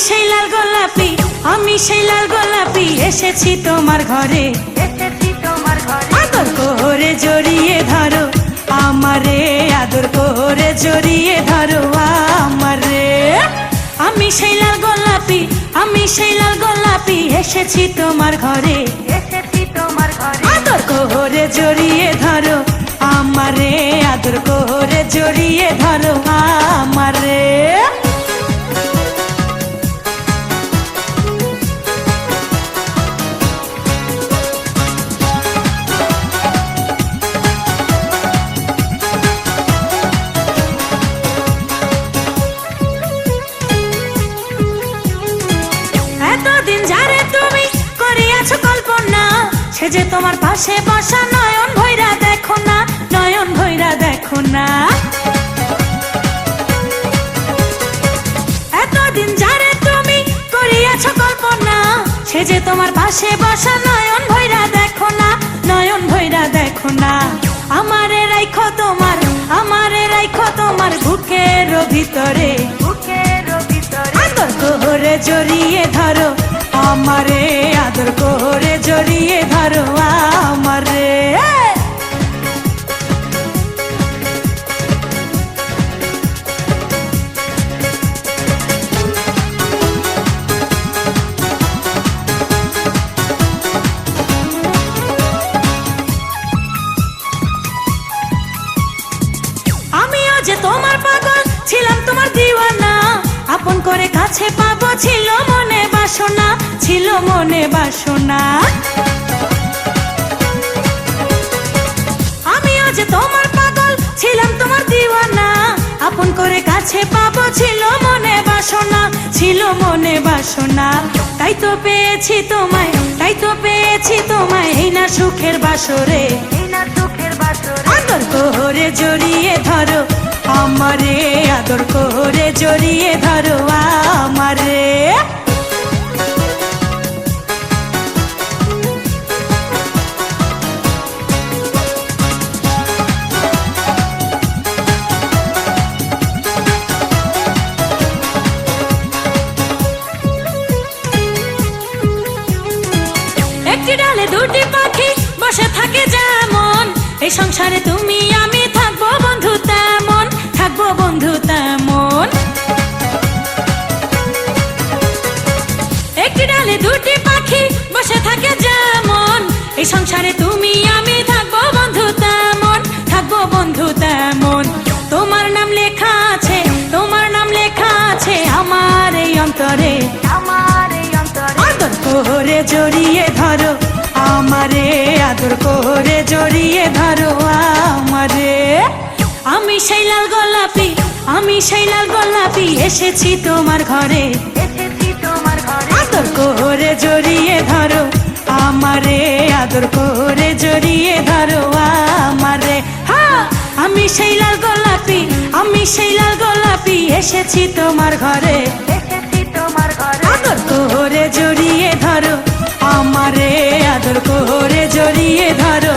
সেই লাল গোলাপি, আমি সেই লাল গোলাপি, এসেছি তোমার ঘরে, আদর করে জড়িয়ে ধরো আমারে, আদর করে জড়িয়ে ধরো আমারে। আমি সেই লাল গোলাপি, আমি সেই লাল গোলাপি, এসেছি তোমার ঘরে, আদর করে জড়িয়ে ধরো আমারে, আদর করে জড়িয়ে ধরো আমারে। এতদিন যারে তুমি করিয়াছো কল্পনা, সে যে তোমার পাশে বসা, নয়ন ভৈরা দেখো না, নয়ন ভৈরা দেখো না। এতদিন যারে তুমি করিয়াছো কল্পনা, সে যে তোমার পাশে বসা, নয়ন ভৈরা দেখো না, নয়ন ভৈরা দেখো না। আমারে রাইখো তোমার, আমারে রাইখো তোমার বুকের ভিতরে, আদর করে জড়িয়ে ধরো আমারে, আদর করে জড়িয়ে ধরো আমারে। আমিও যে তোমার পাগল ছিলাম, তোমার দিওয়ানা, আপন করে কাছে পাবো ছিল মনে বাসনা, ছিল মনে বাসনা। আমিও যে তোমার পাগল ছিলাম, তোমার দিওয়ানা, আপন করে কাছে পাবো ছিল মনে বাসনা, ছিল মনে বাসনা। তাই তো পেয়েছি তোমায়, তাই তো পেয়েছি তোমায়, এই না সুখের বাসরে, আদর করে জড়িয়ে ধরো আমারে, আদর করে জড়িয়ে ধরো আমারে। একটি ডালে দুটি পাখি বসে থাকে যেমন, এই সংসারে তুমি আমি থাকবো বন্ধু তেমন, থাকবো বন্ধু তেমন। একটি ডালে দুটি পাখি বসে থাকে যেমন, এই সংসারে তুমি আমি থাকবো বন্ধু তেমন, থাকবো বন্ধু তেমন। তোমার নাম লেখা আছে, তোমার নাম লেখা আছে আমার এই অন্তরে, আদর করে জড়িয়ে ধরো আমারে, আদর করে জড়িয়ে ধরো আমারে। আমি সেই লাল গোলাপি, আমি সেই লাল গোলাপি, এসেছি তোমার ঘরে, আদর করে জড়িয়ে ধরো আমারে, আদর করে জড়িয়ে ধরো আমারে। হ্যাঁ, আমি সেই লাল গোলাপি, আমি সেই লাল গোলাপি, এসেছি তোমার ঘরে, আদর করে জড়িয়ে ধরো আমারে, আদর করে জড়িয়ে ধরো।